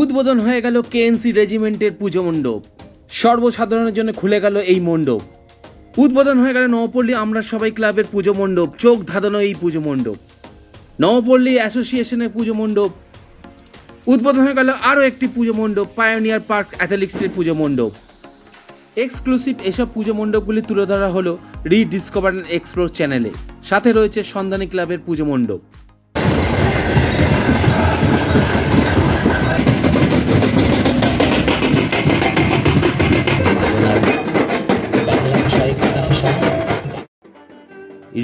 উদ্বোধন হয়ে গেল কেএনসি রেজিমেন্টের পুজো মণ্ডপ। সর্বসাধারণের জন্য খুলে গেল এই মণ্ডপ। উদ্বোধন হয়ে গেল নবপল্লী আমরা সবাই ক্লাবের পুজো মণ্ডপ। চোখ ধাঁধানো এই পুজো মণ্ডপ, নবপল্লী অ্যাসোসিয়েশনের পুজো মণ্ডপ। উদ্বোধন হয়ে গেল আরও একটি পুজো মণ্ডপ, পায়োনিয়ার পার্ক অ্যাথলেটিক্সের পুজো মণ্ডপ। এক্সক্লুসিভ এসব পুজো মণ্ডপগুলি তুলে ধরা হলো রিডিসকভার অ্যান্ড এক্সপ্লোর চ্যানেলে। সাথে রয়েছে সন্ধানী ক্লাবের পুজো মণ্ডপ।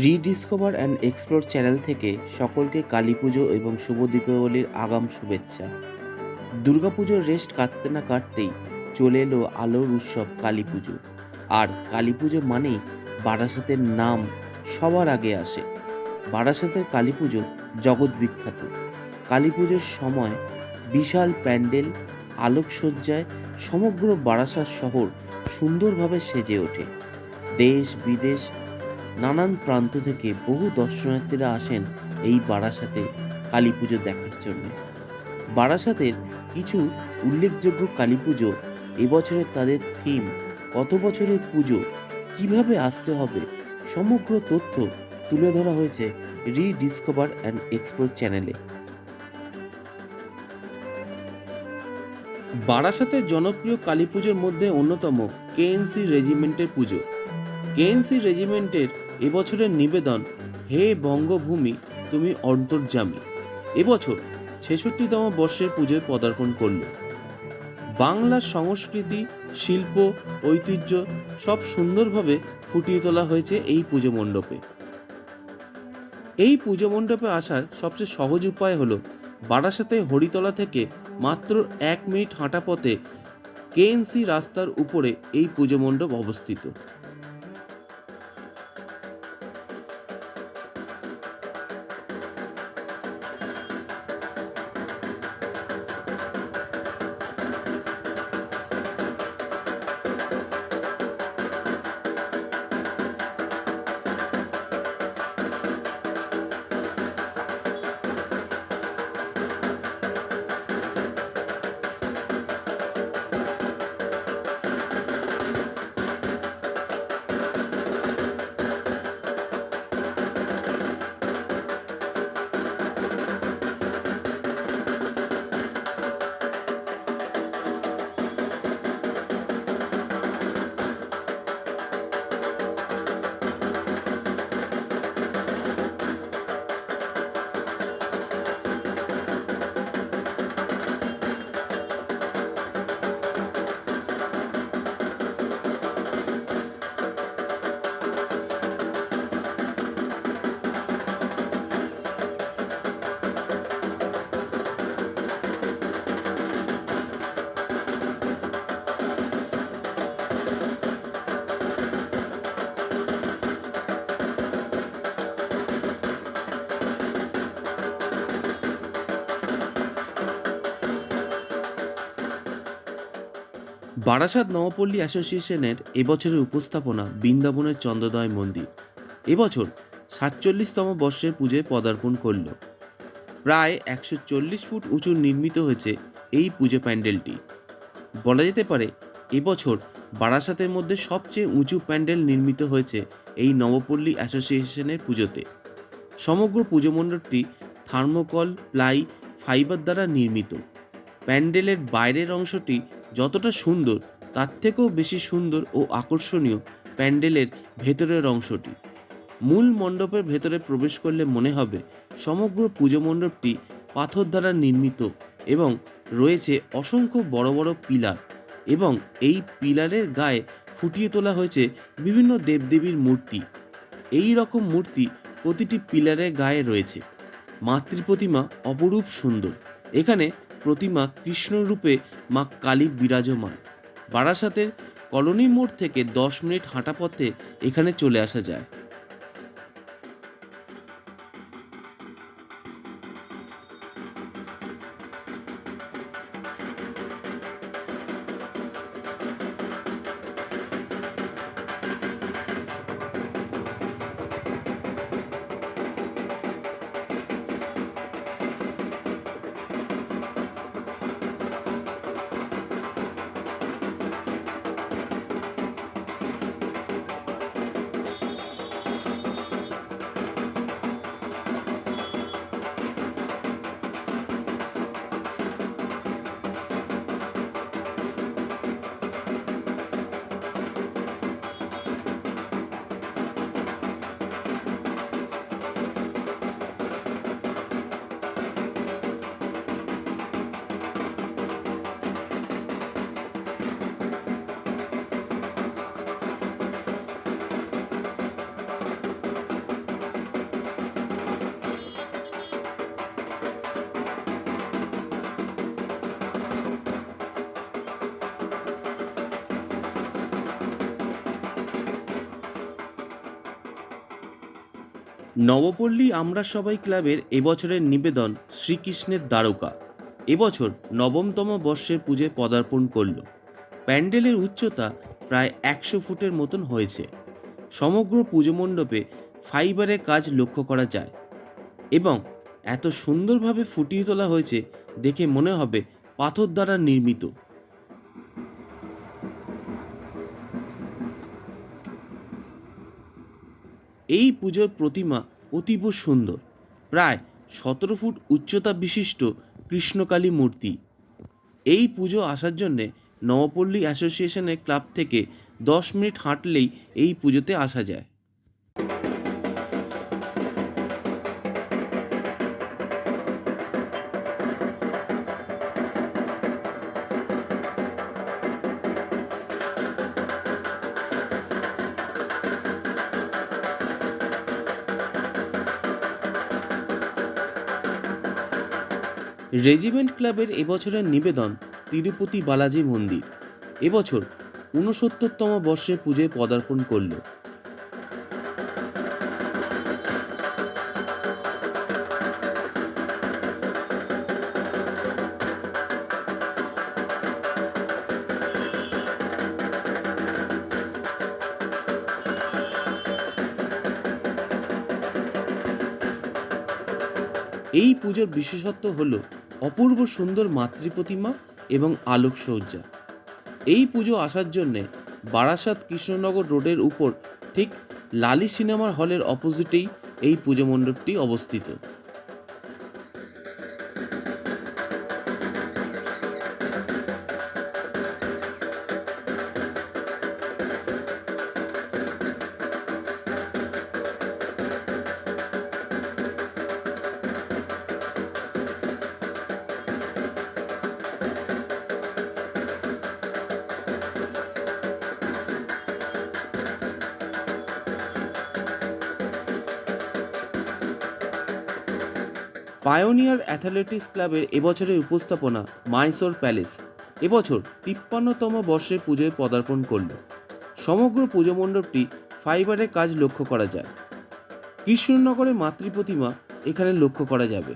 রিডিসকভার অ্যান্ড এক্সপ্লোর চ্যানেল থেকে সকলকে কালী পুজো এবং শুভ দীপাবলির আগাম শুভেচ্ছা। দুর্গাপুজোর রেস্ট কাটতে না কাটতেই চলে এলো আলোর উৎসব কালী পুজো। আর কালী পুজো মানেই বারাসাতের নাম সবার আগে আসে। বারাসাতের কালী পুজো জগৎ বিখ্যাত। কালী পুজোর সময় বিশাল প্যান্ডেল, আলোকসজ্জায় সমগ্র বারাসাত শহর সুন্দরভাবে সেজে ওঠে। দেশ বিদেশ নানান প্রান্ত থেকে বহু দর্শনার্থীরা আসেন এই বারাসাতে কালী পুজো দেখার জন্য। বারাসাতের কিছু উল্লেখযোগ্য কালী পুজো, এবছরের তাদের থিম, কত বছরের পুজো, কিভাবে আসতে হবে, সমগ্র তথ্য তুলে ধরা হয়েছে রিডিসকভার অ্যান্ড এক্সপ্লোর চ্যানেলে। বারাসাতের জনপ্রিয় কালী পুজোর মধ্যে অন্যতম কেএনসি রেজিমেন্টের পুজো। কেএনসি রেজিমেন্টের এবছরের নিবেদন, হে বঙ্গভূমি তুমি অন্তর্যামী, এবছর ৬৬তম বর্ষের পুজোয় পদার্পণ করল। বাংলার সংস্কৃতি, শিল্প, ঐতিহ্য সব সুন্দরভাবে ফুটিয়ে তোলা হয়েছে এই পুজো মণ্ডপে। এই পুজো মণ্ডপে আসার সবচেয়ে সহজ উপায় হলো বারাসাতে হরিতলা থেকে মাত্র ১ মিনিট হাঁটা পথে কেএনসি রাস্তার উপরে এই পুজো মণ্ডপ অবস্থিত। বারাসাত নবপল্লী অ্যাসোসিয়েশনের এবছরের উপস্থাপনা বৃন্দাবনের চন্দ্রোদয় মন্দির এবছর ৪৭তম বর্ষের পুজোয় পদার্পণ করল। প্রায় ১৪০ ফুট উঁচু নির্মিত হয়েছে এই পুজো প্যান্ডেলটি। বলা যেতে পারে এবছর বারাসাতের মধ্যে সবচেয়ে উঁচু প্যান্ডেল নির্মিত হয়েছে এই নবপল্লী অ্যাসোসিয়েশনের পুজোতে। সমগ্র পুজো মণ্ডপটি থার্মোকল, প্লাই, ফাইবার দ্বারা নির্মিত। প্যান্ডেলের বাইরের অংশটি যতটা সুন্দর তার থেকেও বেশি সুন্দর ও আকর্ষণীয় প্যান্ডেলের ভেতরের অংশটি। মূল মণ্ডপের ভেতরে প্রবেশ করলে মনে হবে সমগ্র পুজো মণ্ডপটি পাথর দ্বারা নির্মিত এবং রয়েছে অসংখ্য বড় বড় পিলার, এবং এই পিলারের গায়ে ফুটিয়ে তোলা হয়েছে বিভিন্ন দেবদেবীর মূর্তি। এই রকম মূর্তি প্রতিটি পিলারের গায়ে রয়েছে। মাতৃ প্রতিমা অপরূপ সুন্দর। এখানে প্রতিমা কৃষ্ণ রূপে মা কালী বিরাজমান। বারাসাতের কলোনি মোড় থেকে ১০ মিনিট হাঁটা পথে এখানে চলে আসা যায়। নবপল্লী আমরা সবাই ক্লাবের এবছরের নিবেদন শ্রীকৃষ্ণের দ্বারকা এবছর নবমতম বর্ষের পুজোয় পদার্পণ করল। প্যান্ডেলের উচ্চতা প্রায় 100 ফুটের মতন হয়েছে। সমগ্র পুজো মণ্ডপে ফাইবারের কাজ লক্ষ্য করা যায় এবং এত সুন্দরভাবে ফুটিয়ে তোলা হয়েছে দেখে মনে হবে পাথর দ্বারা নির্মিত। এই পুজোর প্রতিমা অতীব সুন্দর, প্রায় 17 ফুট উচ্চতা বিশিষ্ট কৃষ্ণকালী মূর্তি। এই পুজো আসার জন্যে নবপল্লী অ্যাসোসিয়েশনের ক্লাব থেকে 10 মিনিট হাঁটলেই এই পুজোতে আসা যায়। রেজিমেন্ট ক্লাবের এবছরের নিবেদন তিরুপতি বালাজি মন্দির এবছর 69তম বর্ষের পুজোয় পদার্পণ করল। এই পুজোর বিশেষত্ব হল অপূর্ব সুন্দর মাতৃ প্রতিমা এবং আলোকসজ্জা। এই পুজো আসার জন্যে বারাসাত কৃষ্ণনগর রোডের উপর ঠিক লালি সিনেমার হলের অপোজিটেই এই পুজো মণ্ডপটি অবস্থিত। পায়োনিয়ার অ্যাথলেটিক্স ক্লাবের এবছরের উপস্থাপনা মাইসোর প্যালেস এবছর 53তম বর্ষের পুজোয় পদার্পণ করল। সমগ্র পুজো মণ্ডপটি ফাইবারের কাজ লক্ষ্য করা যায়। কৃষ্ণনগরের মাতৃ প্রতিমা এখানে লক্ষ্য করা যাবে।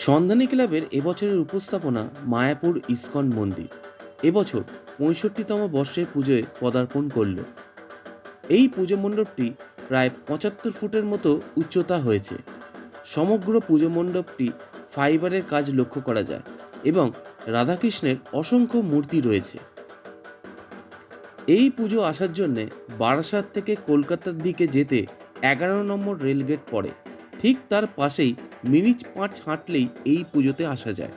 সন্ধানী ক্লাবের এবছরের উপস্থাপনা মায়াপুর ইস্কন মন্দির এবছর 65তম বর্ষের পুজোয় পদার্পণ করল। এই পুজো মণ্ডপটি প্রায় 75 ফুটের মতো উচ্চতা হয়েছে। সমগ্র পুজো মণ্ডপটি ফাইবারের কাজ লক্ষ্য করা যায় এবং রাধাকৃষ্ণের অসংখ্য মূর্তি রয়েছে। এই পুজো আসার জন্যে বারাসাত থেকে কলকাতার দিকে যেতে 11 নম্বর রেলগেট পড়ে, ঠিক তার পাশেই মিনিট 5 হাঁটলেই এই পুজোতে আসা যায়।